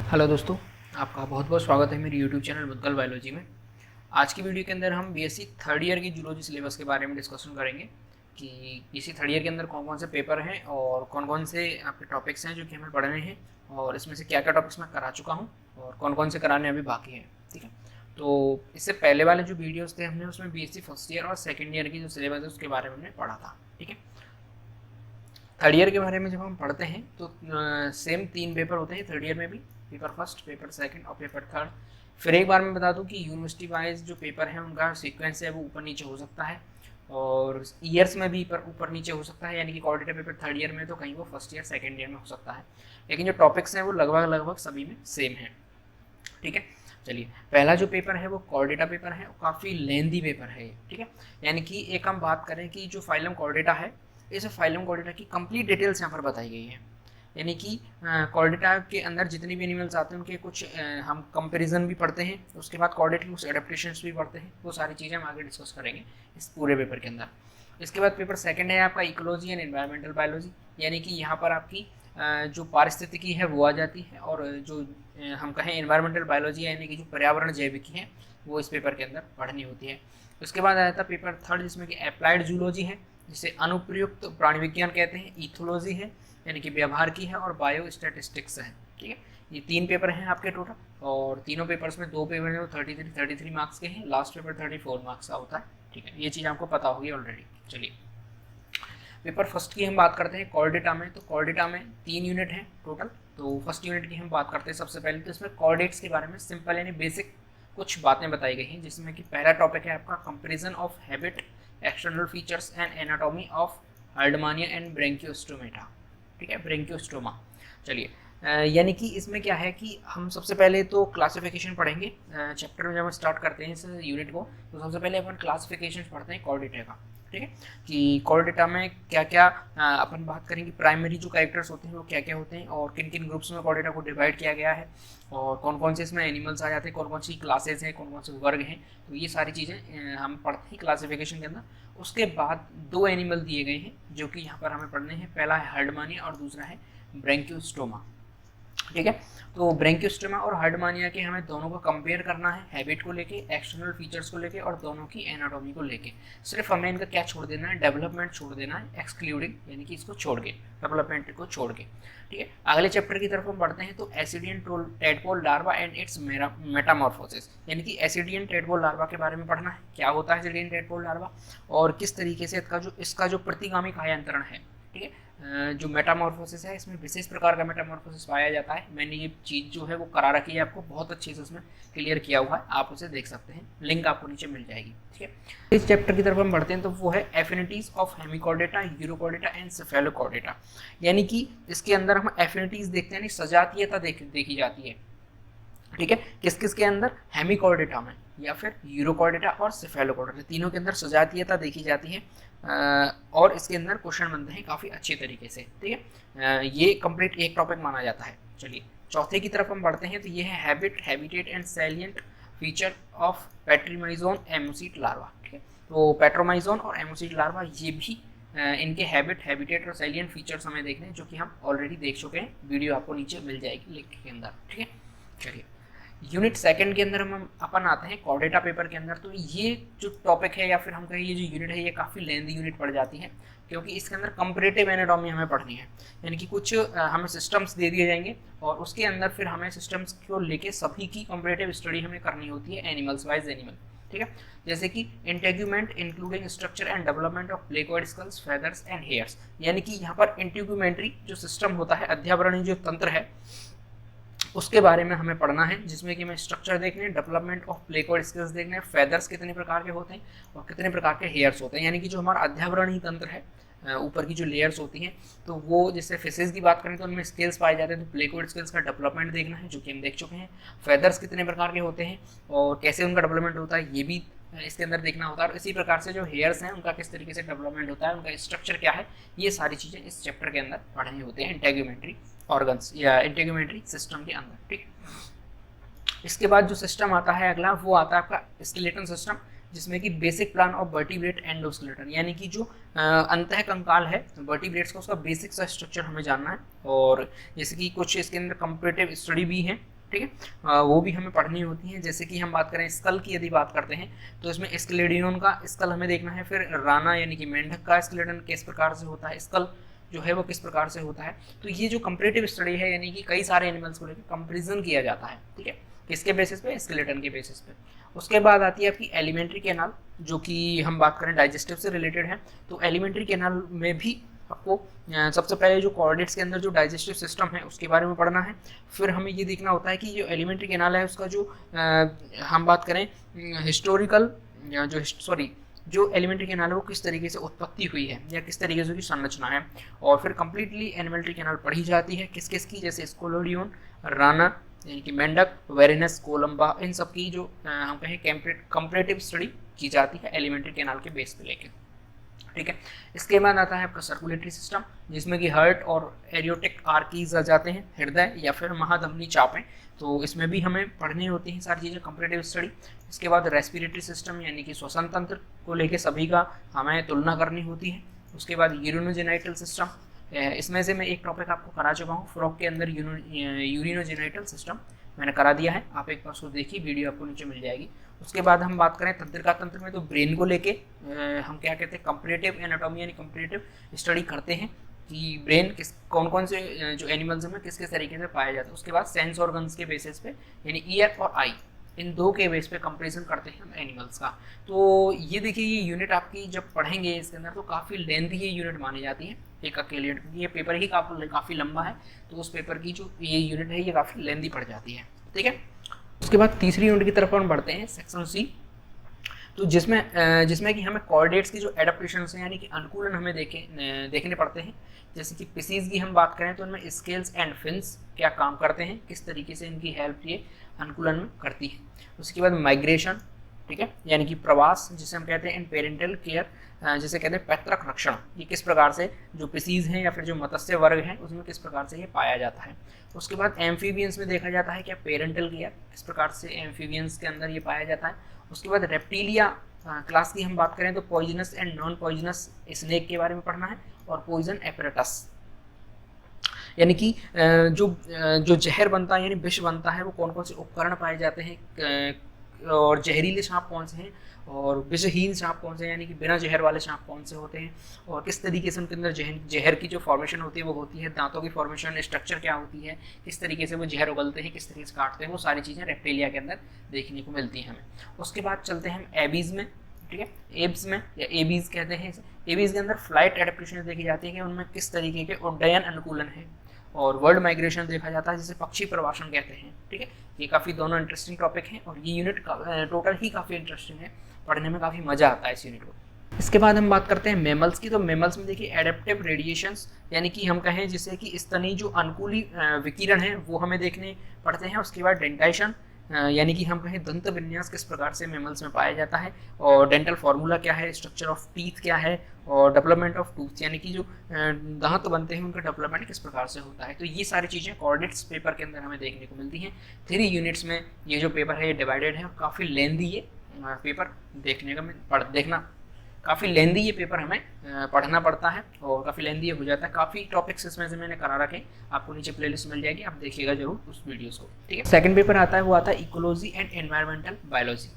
Hello दोस्तों, आपका बहुत बहुत स्वागत है मेरे यूट्यूब चैनल मुद्गल बायोलॉजी में। आज की वीडियो के अंदर हम बीएससी थर्ड ईयर की जूलॉजी सिलेबस के बारे में डिस्कशन करेंगे कि बीएससी थर्ड ईयर के अंदर कौन कौन से पेपर हैं और कौन कौन से आपके टॉपिक्स हैं जो कि हमें पढ़ने हैं, और इसमें से क्या क्या टॉपिक्स मैं करा चुका हूँ और कौन कौन से कराने अभी बाकी हैं। ठीक है, तो इससे पहले वाले जो वीडियोज़ थे हमने उसमें बीएससी फर्स्ट ईयर और सेकेंड ईयर की जो सिलेबस है उसके बारे में हमने पढ़ा था। ठीक है, थर्ड ईयर के बारे में जब हम पढ़ते हैं तो सेम 3 पेपर होते हैं थर्ड ईयर में भी, पेपर फर्स्ट, पेपर सेकंड और पेपर थर्ड। फिर एक बार मैं बता दूं कि यूनिवर्सिटी वाइज जो पेपर है उनका सीक्वेंस है वो ऊपर नीचे हो सकता है और ईयर्स में भी ऊपर नीचे हो सकता है, यानी कि कोऑर्डिनेटर पेपर थर्ड ईयर में तो कहीं वो फर्स्ट ईयर सेकेंड ईयर में हो सकता है, लेकिन जो टॉपिक्स हैं वो लगभग लगभग सभी में सेम है। ठीक है, चलिए पहला जो पेपर है वो कॉर्डेटा पेपर है, काफ़ी लेंदी पेपर है ये। ठीक है, यानी कि एक हम बात करें कि जो फाइलम कॉर्डेटा है, इस फाइलम कॉर्डेटा की कंप्लीट डिटेल्स यहाँ पर बताई गई है। यानी कि कॉर्डेटा के अंदर जितने भी एनिमल्स आते हैं उनके कुछ हम कंपैरिजन भी पढ़ते हैं, उसके बाद कॉर्डेट की कुछ एडेप्टेशंस भी पढ़ते हैं, वो सारी चीज़ें हम आगे डिस्कस करेंगे इस पूरे पेपर के अंदर। इसके बाद पेपर सेकंड है आपका इकोलॉजी एंड एनवायरमेंटल बायोलॉजी, यानी कि यहाँ पर आपकी जो पारिस्थितिकी है वो आ जाती है, और जो हम कहें एनवायरमेंटल बायोलॉजी यानी कि जो पर्यावरण जैविकी है वो इस पेपर के अंदर पढ़नी होती है। उसके बाद आया था पेपर थर्ड जिसमें कि अप्लाइड जूलॉजी है, जिसे अनुप्रयुक्त प्राणी विज्ञान कहते हैं, इथोलॉजी है यानी कि व्यवहार की है, और बायो स्टैटिस्टिक्स है। ठीक है, ये 3 पेपर हैं आपके टोटल, और तीनों पेपर्स में 2 पेपर हैं वो 33 मार्क्स के हैं, लास्ट पेपर 34 मार्क्स का होता है। ठीक है, ये चीज़ आपको पता होगी ऑलरेडी। चलिए पेपर फर्स्ट की हम बात करते हैं कॉर्डेटा में, तो कॉर्डेटा में 3 यूनिट हैं टोटल। तो फर्स्ट यूनिट की हम बात करते हैं सबसे पहले, तो इसमें कॉर्डेट्स के बारे में सिंपल यानी बेसिक कुछ बातें बताई गई हैं, जिसमें कि पहला टॉपिक है आपका comparison of habit, external features and anatomy of Herdmania and Branchiostomata. ठीक है, ब्रेंकियोस्टोमा। चलिए यानी कि इसमें क्या है कि हम सबसे पहले तो क्लासिफिकेशन पढ़ेंगे। चैप्टर में जब हम स्टार्ट करते हैं इस यूनिट को तो सबसे पहले अपन क्लासिफिकेशन पढ़ते हैं कॉर्डेटा का। ठीक है, कि कॉर्डेटा में क्या क्या अपन बात करेंगे, प्राइमरी जो कैरेक्टर्स होते हैं वो क्या क्या होते हैं, और किन किन ग्रुप्स में कॉर्डेटा को डिवाइड किया गया है, और कौन कौन से इसमें एनिमल्स आ जाते हैं, कौन कौन सी क्लासेज हैं, कौन कौन से वर्ग हैं। तो ये सारी चीज़ें हम पढ़ते हैं क्लासिफिकेशन के अंदर। उसके बाद 2 एनिमल दिए गए हैं जो कि यहाँ पर हमें पढ़ने हैं, पहला है हर्डमानिया और दूसरा है ब्रेंकियोस्टोमा। ठीक है, तो ब्रेंकियोस्टोमा और हर्डमानिया के हमें दोनों को कंपेयर करना है, हैबिट को लेके, एक्सटर्नल फीचर्स को लेके, और दोनों की एनाटॉमी को लेके। सिर्फ हमें इनका क्या छोड़ देना है, डेवलपमेंट छोड़ देना है, एक्सक्लूडिंग यानी कि इसको छोड़ के, डेवलपमेंट को छोड़ के। ठीक है, अगले चैप्टर की तरफ हम बढ़ते हैं, तो ascidian tadpole larva and it's Metamorphosis, यानी कि एसिडियन टेडपोल लार्वा के बारे में पढ़ना है, क्या होता है एसिडियन टेडपोल लार्वा और किस तरीके से इसका जो प्रतिगामी कायांतरण है। ठीक है, जो मेटामॉर्फोसिस है इसमें विशेष प्रकार का मेटामॉर्फोसिस पाया जाता है। मैंने ये चीज़ जो है वो करा रखी है आपको, बहुत अच्छे से उसमें क्लियर किया हुआ है, आप उसे देख सकते हैं, लिंक आपको नीचे मिल जाएगी। ठीक है, इस चैप्टर की तरफ हम बढ़ते हैं, तो वो है affinities of Hemichordata, urochordata and Cephalochordata, यानी कि इसके अंदर हम एफिनिटीज देखते हैं, सजातीयता देखी जाती है। ठीक है, किस किस के अंदर, हेमिकॉर्डेटा में या फिर यूरोकॉर्डेटा और सेफेलोकॉर्डेटा, तीनों के अंदर सजातीयता देखी जाती है, और इसके अंदर क्वेश्चन बनते हैं काफ़ी अच्छे तरीके से। ठीक है, ये कंप्लीट एक टॉपिक माना जाता है। चलिए चौथे की तरफ हम बढ़ते हैं, तो ये है habit, habitat and salient feature of Petromyzon ammocoete larva. ठीक है, तो पेट्रोमाइजोन और एमोसीट लार्वा ये भी इनके हैबिट, हैबिटेट और सैलिएंट फीचर्स हमें देखने हैं, जो कि हम ऑलरेडी देख चुके हैं, वीडियो आपको नीचे मिल जाएगी लिंक के अंदर। ठीक है, चलिए यूनिट सेकंड के अंदर हम अपन आते हैं कॉर्डेटा पेपर के अंदर। तो ये जो टॉपिक है या फिर हम कहें ये जो यूनिट है ये काफ़ी लेंदी यूनिट पड़ जाती है, क्योंकि इसके अंदर कंपैरेटिव एनाटॉमी हमें पढ़नी है, यानी कि कुछ हमें सिस्टम्स दे दिए जाएंगे और उसके अंदर फिर हमें सिस्टम्स को लेके सभी की कंपैरेटिव स्टडी हमें करनी होती है, एनिमल्स वाइज एनिमल। ठीक है, जैसे कि integument including structure and development of placoid scales, feathers and hairs, यानी कि यहाँ पर इंटेग्यूमेंट्री जो सिस्टम होता है, अध्यावरणीय जो तंत्र है उसके बारे में हमें पढ़ना है, जिसमें कि हमें स्ट्रक्चर देखने हैं, डेवलपमेंट ऑफ प्लेकॉइड स्केल्स देखने हैं, फेदर्स कितने प्रकार के होते हैं और कितने प्रकार के हेयर्स होते हैं, यानी कि जो हमारा अध्यावरणीय तंत्र है, ऊपर की जो लेयर्स होती हैं, तो वो जैसे फिशेज की बात करें तो उनमें स्केल्स पाए जाते हैं, तो प्लेकॉइड स्केल्स का डेवलपमेंट देखना है जो कि हम देख चुके हैं, फेदर्स कितने प्रकार के होते हैं और कैसे उनका डेवलपमेंट होता है ये भी इसके अंदर देखना होता है, और इसी प्रकार से जो हेयर्स हैं उनका किस तरीके से डेवलपमेंट होता है, उनका स्ट्रक्चर क्या है, ये सारी चीज़ें इस चैप्टर के अंदर पढ़नी होती है इंटेग्यूमेंट्री ऑर्गन्स या इंटेग्यूमेंट्री सिस्टम के अंदर। ठीक है, इसके बाद जो सिस्टम आता है अगला वो आता है आपका स्केलेटन सिस्टम, जिसमें कि basic plan of vertebrate endoskeleton, यानी कि जो अंतः कंकाल है वर्टिब्रेट्स का, उसका बेसिक सा स्ट्रक्चर हमें जानना है, और जैसे कि कुछ इसके अंदर कंपैरेटिव स्टडी भी है ठीक है। वो भी हमें पढ़नी होती हैं। जैसे कि हम बात करें स्कल की, यदि बात करते हैं तो इसमें स्केलेडियन का स्कल हमें देखना है, फिर राना यानी कि मेंढक का स्केलेटन किस प्रकार से होता है, स्कल जो है वो किस प्रकार से होता है। तो ये जो कंपैरेटिव स्टडी है, यानी कि कई सारे एनिमल्स को लेकर कंपैरिजन किया जाता है, ठीक है, किसके बेसिस पे, स्केलेटन के बेसिस पे। उसके बाद आती है आपकी एलिमेंट्री कैनाल, जो कि हम बात करें डाइजेस्टिव से रिलेटेड है। तो एलिमेंट्री कैनाल में भी आपको सबसे पहले जो कोऑर्डिनेट्स के अंदर जो डाइजेस्टिव सिस्टम है उसके बारे में पढ़ना है। फिर हमें ये देखना होता है कि जो एलिमेंट्री कैनाल है उसका जो हम बात करें हिस्टोरिकल जो एलिमेंट्री कैनाल है वो किस तरीके से उत्पत्ति हुई है या किस तरीके से उसकी संरचना है। और फिर कंप्लीटली एलिमेंट्री कैनाल पढ़ी जाती है किस किस की, जैसे स्कोलोडियन, राना यानी कि मेंढक, वेरिनस, कोलंबा, इन सब की जो हम कहें कंपैरेटिव स्टडी की जाती है एलिमेंट्री कैनाल के बेस पे लेके, ठीक है। इसके बाद आता है आपका सर्कुलेटरी सिस्टम, जिसमें कि हार्ट और एरियोटिक आर्कीज आ जाते हैं, हृदय या फिर महाधमनी चापें। तो इसमें भी हमें पढ़नी होती हैं सारी चीज़ें, कंपैरेटिव स्टडी। इसके बाद रेस्पिरेटरी सिस्टम यानी कि श्वसन तंत्र को लेके सभी का हमें तुलना करनी होती है। उसके बाद यूरिनोजेनाइटल सिस्टम, इसमें से मैं एक टॉपिक आपको करा चुका हूँ, फ्रॉग के अंदर यूरिनोजेनाइटल सिस्टम मैंने करा दिया है, आप एक बार उसको देखिए, वीडियो आपको नीचे मिल जाएगी। उसके बाद हम बात करें तंत्रिका तंत्र में, तो ब्रेन को लेके हम क्या कहते हैं, कंपैरेटिव एनाटॉमी यानी कंपैरेटिव स्टडी करते हैं कि ब्रेन कौन कौन से जो एनिमल्स में किस किस तरीके से पाया जाता है। उसके बाद सेंस ऑर्गन्स के बेसिस पे, यानी ईयर और आई, इन दो के बेस पे कंपैरिजन करते हैं हम एनिमल्स का। तो ये देखिए, ये यूनिट आपकी जब पढ़ेंगे इसके अंदर तो काफ़ी लेंथी ये यूनिट मानी जाती है एक अकेले यूनिट, क्योंकि ये पेपर ही काफ़ी लंबा है, तो उस पेपर की जो ये यूनिट है ये काफ़ी लेंथी पड़ जाती है, ठीक है। उसके बाद तीसरी यूनिट की तरफ हम बढ़ते हैं, सेक्शन सी, तो जिसमें कि हमें कोऑर्डिनेट्स की जो एडाप्टेशन है यानी कि अनुकूलन हमें देखने पड़ते हैं। जैसे कि स्पीसीज की हम बात करें तो उनमें स्केल्स एंड फिन्स क्या काम करते हैं, किस तरीके से इनकी हेल्प ये अनुकूलन में करती है। उसके बाद माइग्रेशन, ठीक है, यानी कि प्रवास जिसे हम कहते हैं, इन पेरेंटल केयर जिसे कहते हैं पैतृक रक्षण, ये किस प्रकार से जो स्पीसीज हैं या फिर जो मत्स्य वर्ग हैं उसमें किस प्रकार से ये पाया जाता है। उसके बाद एम्फीबियंस में देखा जाता है क्या पेरेंटल केयर किस प्रकार से एम्फीबियंस के अंदर ये पाया जाता है। उसके बाद रेप्टिलिया क्लास की हम बात करें तो poisonous and non poisonous snake के बारे में पढ़ना है, और पॉइजन एपरेटस यानी कि जो जहर बनता है यानी विष बनता है वो कौन कौन से उपकरण पाए जाते हैं, और जहरीले सांप कौन से हैं और विषहीन सांप कौन से हैं, यानी कि बिना जहर वाले सांप कौन से होते हैं, और किस तरीके से उनके अंदर जहर की जो फॉर्मेशन होती है वो होती है, दांतों की फॉर्मेशन स्ट्रक्चर क्या होती है, किस तरीके से वो जहर उगलते हैं, किस तरीके से काटते हैं, वो सारी चीज़ें रेप्टिलिया के अंदर देखने को मिलती हैं हमें। उसके बाद चलते हैं हम एबीज में, ठीक है, एब्स में या एबीज कहते हैं। एबीज के अंदर फ्लाइट एडेप्टेशन देखी जाती है कि उनमें किस तरीके के उड्डयन अनुकूलन है, और वर्ल्ड माइग्रेशन देखा जाता है जिसे पक्षी प्रवासन कहते हैं, ठीक है। ये काफ़ी दोनों इंटरेस्टिंग टॉपिक हैं और ये यूनिट टोटल ही काफ़ी इंटरेस्टिंग है, पढ़ने में काफ़ी मज़ा आता है इस यूनिट को। इसके बाद हम बात करते हैं मेमल्स की, तो मेमल्स में देखिए एडेप्टिव रेडिएशंस यानी कि हम कहें जिसे कि स्तनी जो अनुकूली विकिरण है वो हमें देखने पड़ते हैं। उसके बाद डेंटाइशन यानी कि हम कहें दंत विन्यास किस प्रकार से मेमल्स में पाया जाता है, और डेंटल फार्मूला क्या है, स्ट्रक्चर ऑफ टीथ क्या है, और डेवलपमेंट ऑफ टूथ यानी कि जो दांत बनते हैं उनका डेवलपमेंट किस प्रकार से होता है। तो ये सारी चीज़ें कोऑर्डिनेट्स पेपर के अंदर हमें देखने को मिलती हैं। 3 यूनिट्स में ये जो पेपर है ये डिवाइडेड है, और काफ़ी लेंदी ये पेपर देखना काफ़ी लेंदी ये पेपर हमें पढ़ना पड़ता है, और काफ़ी लेंदी हो जाता है। काफ़ी टॉपिक्स इसमें से मैंने करा रखे, आपको नीचे प्लेलिस्ट मिल जाएगी, आप देखिएगा जरूर उस वीडियोस को, ठीक है। सेकंड पेपर आता है वो आता है इकोलॉजी एंड एनवायरमेंटल बायोलॉजी।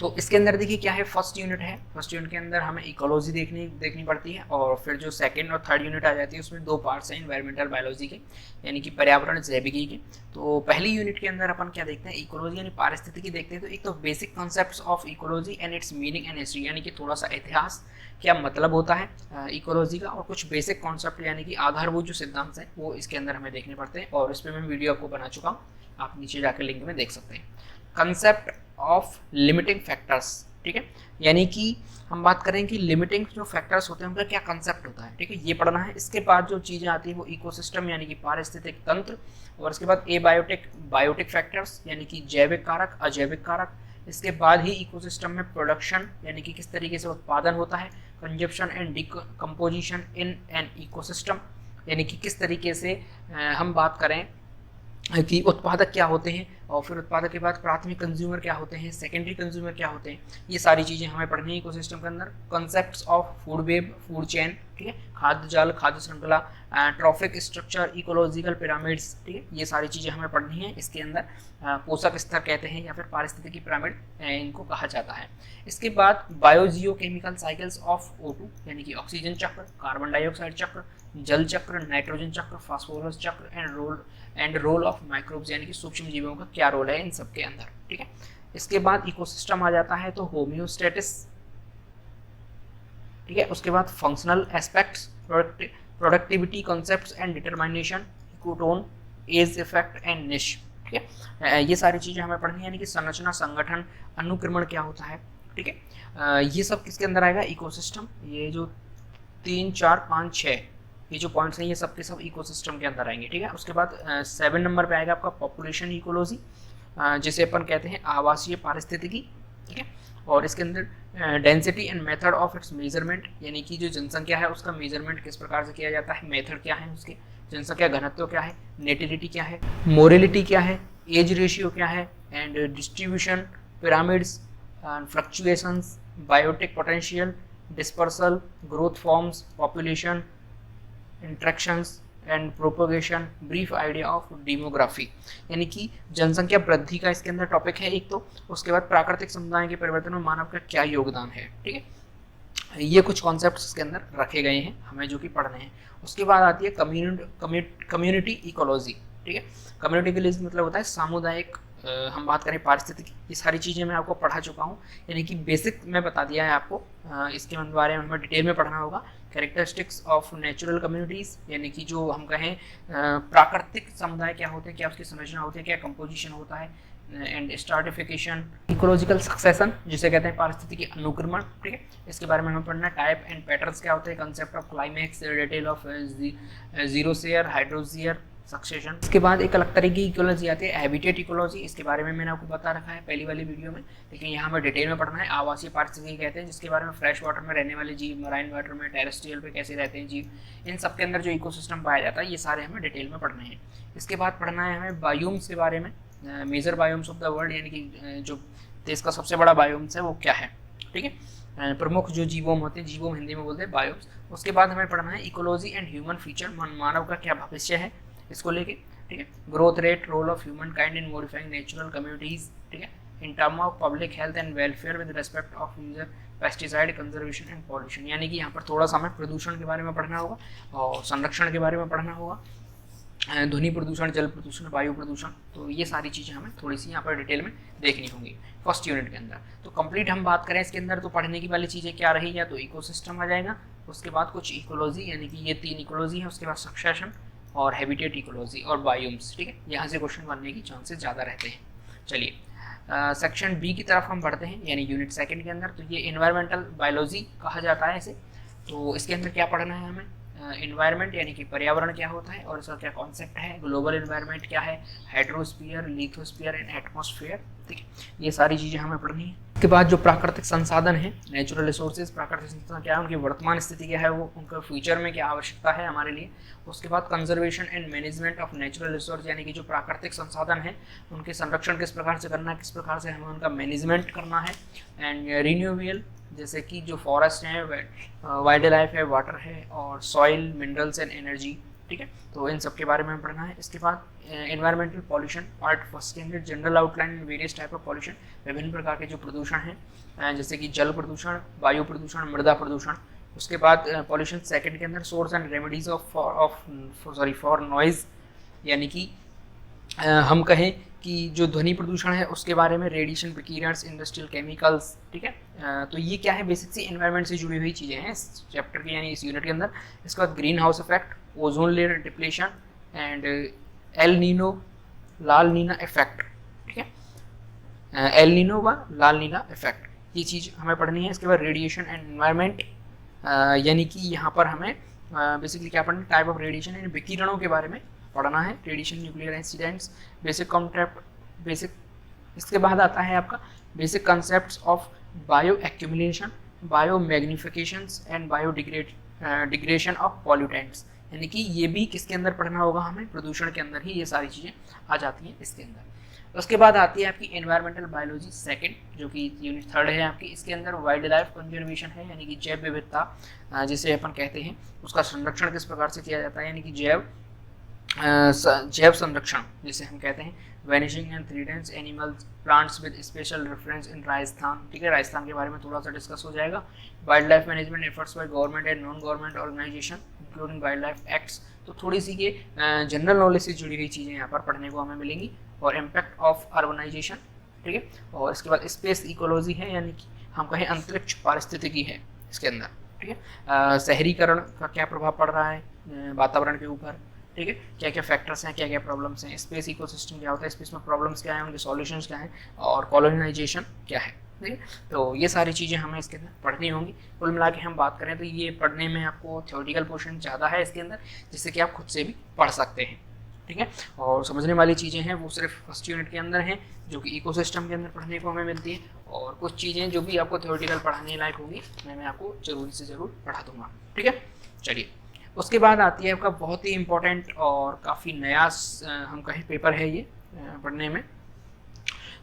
तो इसके अंदर देखिए क्या है, फर्स्ट यूनिट है, फर्स्ट यूनिट के अंदर हमें इकोलॉजी देखनी पड़ती है, और फिर जो सेकंड और थर्ड यूनिट आ जाती है उसमें 2 पार्ट्स हैं एनवायरमेंटल बायोलॉजी के, यानी कि पर्यावरण जैविकी के। तो पहली यूनिट के अंदर अपन क्या देखते हैं, इकोलॉजी यानी पारिस्थितिकी देखते हैं। तो एक तो basic concepts of ecology and it's meaning and history, यानी कि थोड़ा सा इतिहास क्या मतलब होता है इकोलॉजी का, और कुछ बेसिक कॉन्सेप्ट यानी कि आधारभूत जो सिद्धांत हैं वो इसके अंदर हमें देखने पड़ते हैं, और इस पर मैं वीडियो आपको बना चुका हूँ, आप नीचे जाकर लिंक में देख सकते हैं। कंसेप्ट ऑफ लिमिटिंग फैक्टर्स, ठीक है, यानी कि हम बात करें कि लिमिटिंग जो फैक्टर्स होते हैं उनका क्या कंसेप्ट होता है, ठीक है, ये पढ़ना है। इसके बाद जो चीज़ें आती है वो इकोसिस्टम यानी कि पारिस्थितिक तंत्र, और इसके बाद बायोटिक फैक्टर्स यानी कि जैविक कारक, अजैविक कारक। इसके बाद ही इकोसिस्टम में प्रोडक्शन यानी कि किस तरीके से उत्पादन होता है, consumption and decomposition in an ecosystem यानी कि किस तरीके से हम बात करें कि उत्पादक क्या होते हैं और फिर उत्पादक के बाद प्राथमिक कंज्यूमर क्या होते हैं, सेकेंडरी कंज्यूमर क्या होते हैं, ये सारी चीज़ें हमें पढ़नी है इकोसिस्टम के अंदर। Concepts of food web, food chain, ठीक है, खाद्य जाल, खाद्य श्रृंखला, ट्रॉफिक स्ट्रक्चर, इकोलॉजिकल पिरामिड्स, ठीक है, ये सारी चीज़ें हमें पढ़नी है इसके अंदर। पोषक स्तर कहते हैं या फिर पारिस्थितिकी पिरामिड इनको कहा जाता है। इसके बाद बायोजियो केमिकल साइकिल्स ऑफ O2 यानी कि ऑक्सीजन चक्र, कार्बन डाइऑक्साइड चक्र, जल चक्र, नाइट्रोजन चक्र, फास्फोरस चक्र एंड रोल ऑफ माइक्रोब्स यानी कि सूक्ष्म जीवों का क्या रोल है इन सब के अंदर, ठीक है। इसके बाद इकोसिस्टम आ जाता है तो होम्योस्टेटिस, ठीक है। उसके बाद functional aspects, productivity concepts and determination, ecotone, edge effect and niche, ठीक है। ये सारी चीज़ें हमें पढ़नी है, यानी कि संरचना, संगठन, अनुक्रमण क्या होता है, ठीक है। ये सब किसके अंदर आएगा, इकोसिस्टम। ये जो 3, 4, 5, 6 ये जो पॉइंट्स हैं ये सब के सब इकोसिस्टम के अंदर आएंगे, ठीक है। उसके बाद 7 नंबर पे आएगा आपका पॉपुलेशन इकोलॉजी, जिसे अपन कहते हैं आवासीय पारिस्थितिकी, ठीक है। और इसके अंदर density and method of its measurement, यानी कि जो जनसंख्या है उसका मेजरमेंट किस प्रकार से किया जाता है, मेथड क्या है उसके, जनसंख्या घनत्व क्या है, नेटिलिटी क्या है, मोरिलिटी क्या है, एज रेशियो क्या है, and distribution, pyramids, fluctuations, biotic potential, dispersal, growth forms, population, interactions and propagation, brief idea of demography, यानी कि जनसंख्या वृद्धि का इसके अंदर टॉपिक है एक तो। उसके बाद प्राकृतिक समुदाय के परिवर्तन में मानव का क्या योगदान है, ठीक है। ये कुछ कॉन्सेप्ट्स इसके अंदर रखे गए हैं हमें जो कि पढ़ने हैं। उसके बाद आती है कम्युनिटी इकोलॉजी, ठीक है। कम्युनिटी इकोलॉजी मतलब होता है सामुदायिक, हम बात करें पारिस्थितिकी, ये सारी चीज़ें मैं आपको पढ़ा चुका हूँ, यानी कि बेसिक मैं बता दिया है आपको। इसके बारे में हमें डिटेल में पढ़ना होगा। कैरेक्टरिस्टिक्स ऑफ नेचुरल कम्युनिटीज़, यानी कि जो हम कहें प्राकृतिक समुदाय क्या होते हैं, क्या उसकी संरचना होती है, क्या कंपोजिशन होता है, एंड स्ट्राटिफिकेशन, इकोलॉजिकल सक्सेशन जिसे कहते हैं पारिस्थितिकी अनुक्रमण, ठीक है। इसके बारे में हमें पढ़ना है। टाइप एंड पैटर्न्स क्या होते हैं, concept of climax, detail of xerosere, hydrosere succession. इसके बाद एक अलग तरह की इकोलॉजी आती है हैबिटेट इकोलॉजी, इसके बारे में मैंने आपको बता रखा है पहली वाली वीडियो में, लेकिन यहाँ हमें डिटेल में पढ़ना है। आवासीय पारिस्थितिकी कहते हैं जिसके बारे में फ्रेश वाटर में रहने वाले जीव, मराइन वाटर में, टेरेस्ट्रियल पे कैसे रहते हैं जीव, इन सब के अंदर जो इकोसिस्टम पाया जाता है ये सारे हमें डिटेल में पढ़ने हैं। इसके बाद पढ़ना है हमें बायोम्स के बारे में, major biomes of the world, यानी कि जो देश का सबसे बड़ा बायोम्स है वो क्या है, ठीक है। प्रमुख जो जीवोम होते हैं, जीवोम हिंदी में बोलते हैं बायोम्स। उसके बाद हमें पढ़ना है इकोलॉजी एंड ह्यूमन फीचर, मानव का क्या भविष्य है इसको लेके, ठीक है। Growth rate, role of human kind in modifying natural communities, ठीक है, in term of public health and welfare with respect of user, pesticide, conservation and pollution, यानी कि यहाँ पर थोड़ा सा हमें प्रदूषण के बारे में पढ़ना होगा और संरक्षण के बारे में पढ़ना होगा, ध्वनि प्रदूषण, जल प्रदूषण, वायु प्रदूषण, तो ये सारी चीज़ें हमें थोड़ी सी यहाँ पर डिटेल में देखनी होंगी फर्स्ट यूनिट के अंदर। तो कंप्लीट हम बात करें इसके अंदर तो पढ़ने की वाली चीज़ें क्या रही, या तो इकोसिस्टम आ जाएगा, उसके बाद कुछ इकोलॉजी यानी कि ये 3 इकोलॉजी है, उसके बाद सक्सेशन और हैबिटेट इकोलॉजी और बायोम्स, ठीक है। यहाँ से क्वेश्चन बनने की चांसेस ज़्यादा रहते हैं। चलिए सेक्शन बी की तरफ हम बढ़ते हैं, यानी यूनिट 2 के अंदर। तो ये एनवायरमेंटल बायोलॉजी कहा जाता है इसे। तो इसके अंदर क्या पढ़ना है हमें, एनवायरनमेंट यानी कि पर्यावरण क्या होता है और इसका क्या कॉन्सेप्ट है, ग्लोबल एनवायरनमेंट क्या है, हाइड्रोस्फीयर, लिथोस्फीयर एंड एटमॉस्फेयर, ठीक है, ये सारी चीज़ें हमें पढ़नी है। उसके बाद जो प्राकृतिक संसाधन है, नेचुरल रिसोर्सेज, प्राकृतिक संसाधन क्या है, उनकी वर्तमान स्थिति क्या है, वो उनका फ्यूचर में क्या आवश्यकता है हमारे लिए। उसके बाद conservation and management of natural resource, यानी कि जो प्राकृतिक संसाधन है उनके संरक्षण किस प्रकार से करना है, किस प्रकार से हमें उनका मैनेजमेंट करना है। एंड रिन्यूएबल, जैसे कि जो फॉरेस्ट है, वाइल्ड लाइफ है, वाटर है, और सॉइल, मिनरल्स एंड एनर्जी, ठीक है, तो इन सब के बारे में पढ़ना है। इसके बाद एनवायरमेंटल पॉल्यूशन पार्ट फर्स्ट के अंदर general outline, various type of pollution, विभिन्न प्रकार के जो प्रदूषण हैं, जैसे कि जल प्रदूषण, वायु प्रदूषण, मृदा प्रदूषण। उसके बाद पॉल्यूशन 2 के अंदर source and remedies for noise, यानी कि हम कहें कि जो ध्वनि प्रदूषण है उसके बारे में, रेडिएशन, विकिरणस, इंडस्ट्रियल केमिकल्स, ठीक है। तो ये क्या है, बेसिक सी एनवायरनमेंट से जुड़ी हुई चीज़ें हैं इस चैप्टर की, यानी इस यूनिट के अंदर। इसके बाद greenhouse effect, ozone layer depletion and El Nino, La Nina effect, ठीक है, एल नीनो व लाल नीना इफेक्ट, ये चीज़ हमें पढ़नी है। इसके बाद रेडिएशन एंड एनवायरनमेंट, यानी कि यहाँ पर हमें बेसिकली क्या पढ़ना है, टाइप ऑफ रेडिएशन एंड विकिरणों के बारे में पढ़ना है, radiation, nuclear incidents, basic concept, basic. इसके बाद आता है आपका basic concepts of bio accumulation, bio magnifications and bio degradation of pollutants, यानी कि ये भी किसके अंदर पढ़ना होगा हमें, प्रदूषण के अंदर ही ये सारी चीज़ें आ जाती हैं इसके अंदर। उसके बाद आती है आपकी एनवायरमेंटल बायोलॉजी सेकंड, जो कि यूनिट थर्ड है आपकी। इसके अंदर वाइल्ड लाइफ कंजर्वेशन है, यानी कि जैव विविधता जिसे अपन कहते हैं, उसका संरक्षण किस प्रकार से किया जाता है, यानी कि जैव संरक्षण जिसे हम कहते हैं। Vanishing and threatened animals plants with special reference in Rajasthan, ठीक है, राजस्थान के बारे में थोड़ा सा डिस्कस हो जाएगा। Wildlife management efforts by government and non government organisation including wildlife acts. तो थोड़ी सी ये जनरल नॉलेज से जुड़ी हुई चीज़ें यहाँ पर पढ़ने को हमें मिलेंगी। और इम्पैक्ट ऑफ अर्बनाइजेशन, ठीक है। और इसके बाद स्पेस इकोलॉजी है, यानी कि हम कहें अंतरिक्ष पारिस्थितिकी है इसके अंदर, ठीक है। शहरीकरण का क्या प्रभाव पड़ रहा है वातावरण के ऊपर, ठीक है, क्या क्या फैक्टर्स हैं, क्या क्या प्रॉब्लम्स हैं, स्पेस इकोसिस्टम क्या होता है, स्पेस में प्रॉब्लम्स क्या हैं, उनके सॉल्यूशंस क्या हैं, और कॉलोनाइजेशन क्या है, ठीक है। तो ये सारी चीज़ें हमें इसके अंदर पढ़नी होंगी। कुल मिला के हम बात करें तो ये पढ़ने में आपको थ्योरेटिकल पोर्शन ज़्यादा है इसके अंदर, जिससे कि आप खुद से भी पढ़ सकते हैं, ठीक है। और समझने वाली चीज़ें हैं वो सिर्फ फर्स्ट यूनिट के अंदर हैं, जो कि इकोसिस्टम के अंदर पढ़ने को हमें मिलती है। और कुछ चीज़ें जो भी आपको थ्योरेटिकल पढ़ाने लायक होंगी मैं आपको जरूर से ज़रूर पढ़ा दूंगा, ठीक है। चलिए, उसके बाद आती है आपका बहुत ही इम्पोर्टेंट और काफ़ी नया हम कहें पेपर है ये पढ़ने में।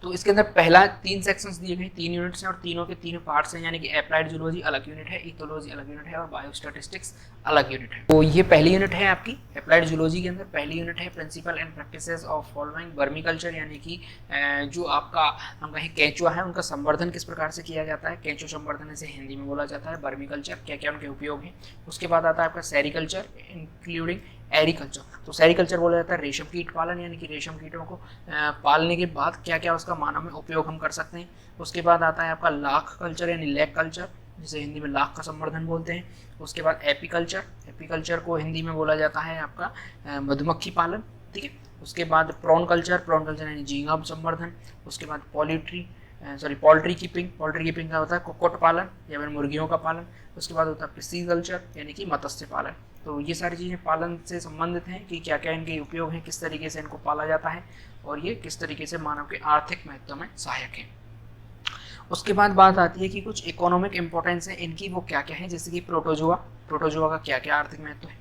तो इसके अंदर पहला 3 सेक्शंस दिए गए, 3 यूनिट्स हैं और तीनों के तीनों पार्ट्स हैं, यानी कि अप्लाइड जूलॉजी अलग यूनिट है, इथोलॉजी अलग यूनिट है और बायोस्टैटिस्टिक्स अलग यूनिट है। तो ये पहली यूनिट है आपकी अप्लाइड जूलॉजी के अंदर। पहली यूनिट है principle and practices of following vermiculture, यानी कि जो आपका हम कहें केंचुआ है उनका संवर्धन किस प्रकार से किया जाता है, केंचुआ संवर्धन इसे हिंदी में बोला जाता है। वर्मी कल्चर क्या क्या उनके उपयोग हैं। उसके बाद आता है आपका सेरिकल्चर इंक्लूडिंग एग्रीकल्चर। तो सेरिकल्चर बोला जाता है रेशम कीट पालन, यानी कि रेशम कीटों को पालने के बाद क्या क्या उसका मानव में उपयोग हम कर सकते हैं। उसके बाद आता है आपका लाख कल्चर यानी लैक कल्चर, जिसे हिंदी में लाख का संवर्धन बोलते हैं। उसके बाद एपीकल्चर, एपीकल्चर को हिंदी में बोला जाता है आपका मधुमक्खी पालन, ठीक है। उसके बाद प्रॉन कल्चर, प्रॉन कल्चर यानी झींगा संवर्धन। उसके बाद पोल्ट्री कीपिंग, पोल्ट्री कीपिंग का होता है कुक्कुट पालन या फिर मुर्गियों का पालन। उसके बाद होता है सी कल्चर यानी कि मत्स्य पालन। तो ये सारी चीज़ें पालन से संबंधित हैं कि क्या क्या इनके उपयोग हैं, किस तरीके से इनको पाला जाता है और ये किस तरीके से मानव के आर्थिक महत्व में सहायक है। उसके बाद बात आती है कि कुछ इकोनॉमिक इंपॉर्टेंस है इनकी, वो क्या क्या है, जैसे कि प्रोटोजोआ, प्रोटोजोआ का क्या क्या आर्थिक महत्व है।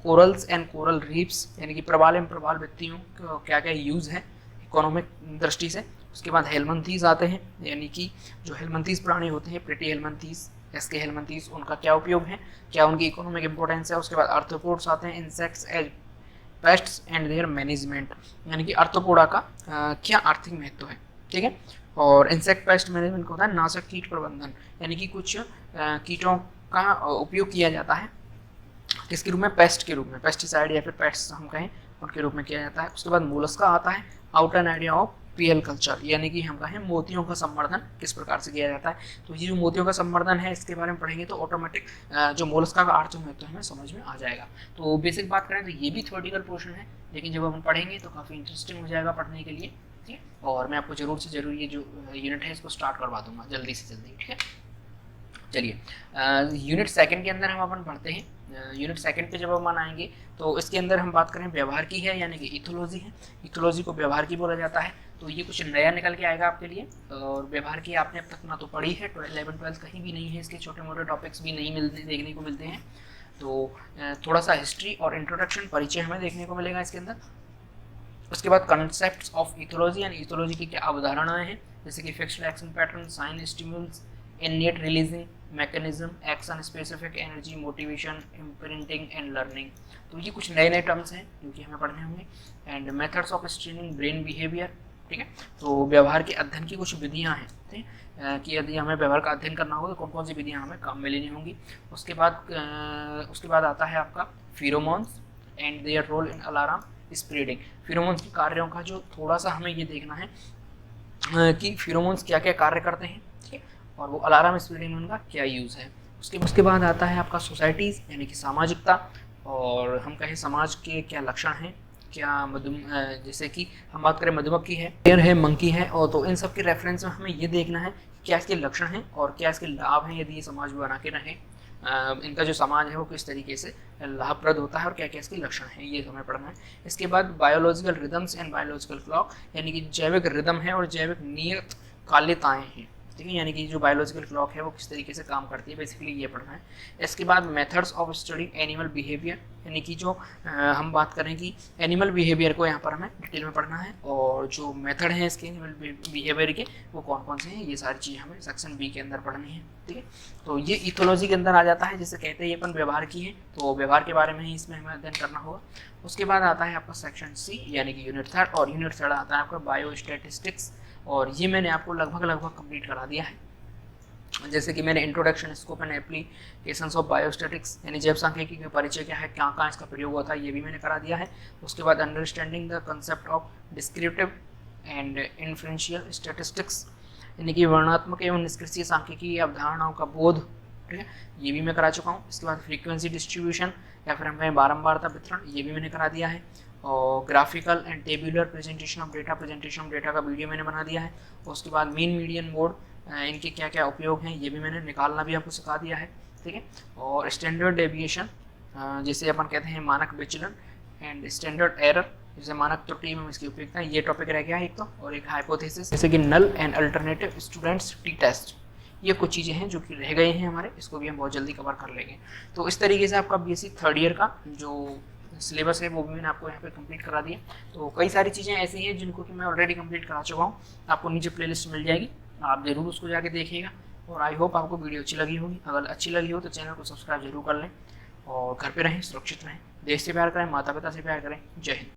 कोरल्स एंड कोरल रीफ्स यानी कि प्रवाल एवं प्रवाल भित्तियों का क्या क्या यूज़ है इकोनॉमिक दृष्टि से। उसके बाद हेलमंथीज आते हैं, यानी कि जो हेलमंथीज प्राणी होते हैं, प्लेटी हेलमंथीज, एसके हेलमंथीज, उनका क्या उपयोग है, क्या उनकी इकोनॉमिक इंपॉर्टेंस है। उसके बाद आर्थ्रोपोड्स आते हैं, insects as pests and their management, यानी कि आर्थ्रोपोडा का क्या आर्थिक महत्व है, ठीक है। और इंसेक्ट पेस्ट मैनेजमेंट होता है नाशक कीट प्रबंधन, यानी कि कुछ कीटों का उपयोग किया जाता है किसके रूप में, पेस्ट के रूप में, पेस्टिसाइड या फिर पेस्ट्स हम कहें उनके रूप में किया जाता है। उसके बाद मोलस्का आता है, out an idea of PL culture, यानी कि हम कहें मोतियों का संवर्धन किस प्रकार से किया जाता है। तो ये जो मोतियों का संवर्धन है इसके बारे में पढ़ेंगे तो ऑटोमेटिक जो मोलस्का का अर्थ है तो हमें समझ में आ जाएगा। तो बेसिक बात करें तो ये भी थ्योरेटिकल पोर्शन है, लेकिन जब हम पढ़ेंगे तो काफ़ी इंटरेस्टिंग हो जाएगा पढ़ने के लिए, ठीक है। और मैं आपको जरूर से जरूर ये जो यूनिट है इसको स्टार्ट करवा दूंगा जल्दी से जल्दी, ठीक है। चलिए, यूनिट सेकंड के अंदर हम अपन पढ़ते हैं। यूनिट सेकंड पे जब हम आएंगे तो इसके अंदर हम बात करें व्यवहार की है, यानी कि इथोलॉजी है। इथोलॉजी को व्यवहार की बोला जाता है। तो ये कुछ नया निकल के आएगा आपके लिए, और व्यवहार की आपने अब तक ना तो पढ़ी है, 11 12 कहीं भी नहीं है, इसके छोटे मोटे टॉपिक्स भी नहीं मिलते, देखने को मिलते हैं। तो थोड़ा सा हिस्ट्री और इंट्रोडक्शन परिचय हमें देखने को मिलेगा इसके अंदर। उसके बाद कंसेप्ट्स ऑफ इथोलॉजी, यानी इथोलॉजी की क्या अवधारणाएं हैं, जैसे कि fixed action pattern, sign stimulus, innate releasing mechanism, action specific energy, motivation, imprinting and learning. तो ये कुछ नए नए टर्म्स हैं जो कि हमें पढ़ने होंगे। And methods of straining brain behaviour, ठीक है। तो व्यवहार के अध्ययन की कुछ विधियां हैं, ठीक है, कि यदि हमें व्यवहार का अध्ययन करना होगा तो कौन कौन सी विधियां हमें काम में लेनी होंगी। उसके बाद आता है आपका pheromones and their role in alarm spreading. Pheromones के कार्यों का जो थोड़ा सा हमें ये देखना है कि फिरोमोन्स क्या क्या कार्य करते हैं, ठीक है, और वो अलार्म स्प्रेडिंग में उनका क्या यूज़ है। उसके बाद आता है आपका सोसाइटीज़, यानी कि सामाजिकता, और हम कहें समाज के क्या लक्षण हैं, क्या जैसे कि हम बात करें मधुमक्खी है, पेड़ है, मंकी है, और तो इन सब के रेफरेंस में हमें ये देखना है क्या इसके लक्षण हैं और क्या इसके लाभ हैं यदि ये समाज बना के रहें। इनका जो समाज है वो किस तरीके से लाभप्रद होता है और क्या क्या इसके लक्षण हैं, ये हमें पढ़ना है। इसके बाद biological rhythms and biological clock, यानी कि जैविक रिदम है और जैविक नियत काल्यताएँ हैं, ठीक है, यानी कि जो बायोलॉजिकल क्लॉक है वो किस तरीके से काम करती है, बेसिकली ये पढ़ना है। इसके बाद methods of studying animal behaviour, यानी कि जो हम बात करें कि एनिमल बिहेवियर को यहाँ पर हमें डिटेल में पढ़ना है, और जो मेथड हैं इसके एनिमल बिहेवियर के वो कौन कौन से हैं, ये सारी चीज़ें हमें सेक्शन बी के अंदर पढ़नी है। ठीक है, तो ये इथोलॉजी के अंदर आ जाता है, जिसे कहते हैं ये अपन व्यवहार की है, तो व्यवहार के बारे में ही इसमें हमें अध्ययन करना होगा। उसके बाद आता है आपका सेक्शन सी, यानी कि यूनिट 3, और यूनिट 3 आता है आपका बायो स्टैटिस्टिक्स, और ये मैंने आपको लगभग कंप्लीट करा दिया है। जैसे कि मैंने introduction, scope and applications of biostatics, यानी जैव सांख्यिकी का परिचय क्या है, कहाँ इसका प्रयोग होता है, ये भी मैंने करा दिया है। उसके बाद understanding the concept of descriptive and inferential statistics, यानी कि वर्णनात्मक एवं निष्कर्षीय सांख्यिकी अवधारणाओं का बोध, ठीक है, ये भी मैं करा चुका हूँ। इसके बाद फ्रीक्वेंसी डिस्ट्रीब्यूशन या फिर हम कहें बारंबारता वितरण, ये भी मैंने करा दिया है। और graphical and tabular presentation of data का वीडियो मैंने बना दिया है। उसके बाद मीन मीडियन मोड, इनके क्या क्या उपयोग हैं, ये भी मैंने निकालना भी आपको सिखा दिया है। ठीक है, और स्टैंडर्ड डेविएशन, जिसे अपन कहते हैं मानक विचलन, एंड स्टैंडर्ड एरर, जैसे मानक त्रुटि में इसकी उपयोगिता, ये टॉपिक रह गया है एक तो, और एक हाइपोथेसिस, जैसे कि null and alternative students T test, ये कुछ चीज़ें हैं जो कि रह गए हैं हमारे, इसको भी हम बहुत जल्दी कवर कर लेंगे। तो इस तरीके से आपका बीएससी थर्ड ईयर का जो सिलेबस है वो भी मैंने आपको यहाँ पे कंप्लीट करा दिया। तो कई सारी चीज़ें ऐसी हैं जिनको कि मैं ऑलरेडी कंप्लीट करा चुका हूँ, आपको नीचे प्लेलिस्ट मिल जाएगी, आप ज़रूर उसको जाके देखिएगा। और आई होप आपको वीडियो अच्छी लगी होगी, अगर अच्छी लगी हो तो चैनल को सब्सक्राइब जरूर कर लें, और घर पे रहें, सुरक्षित रहें, देश से प्यार करें, माता पिता से प्यार करें। जय हिंद।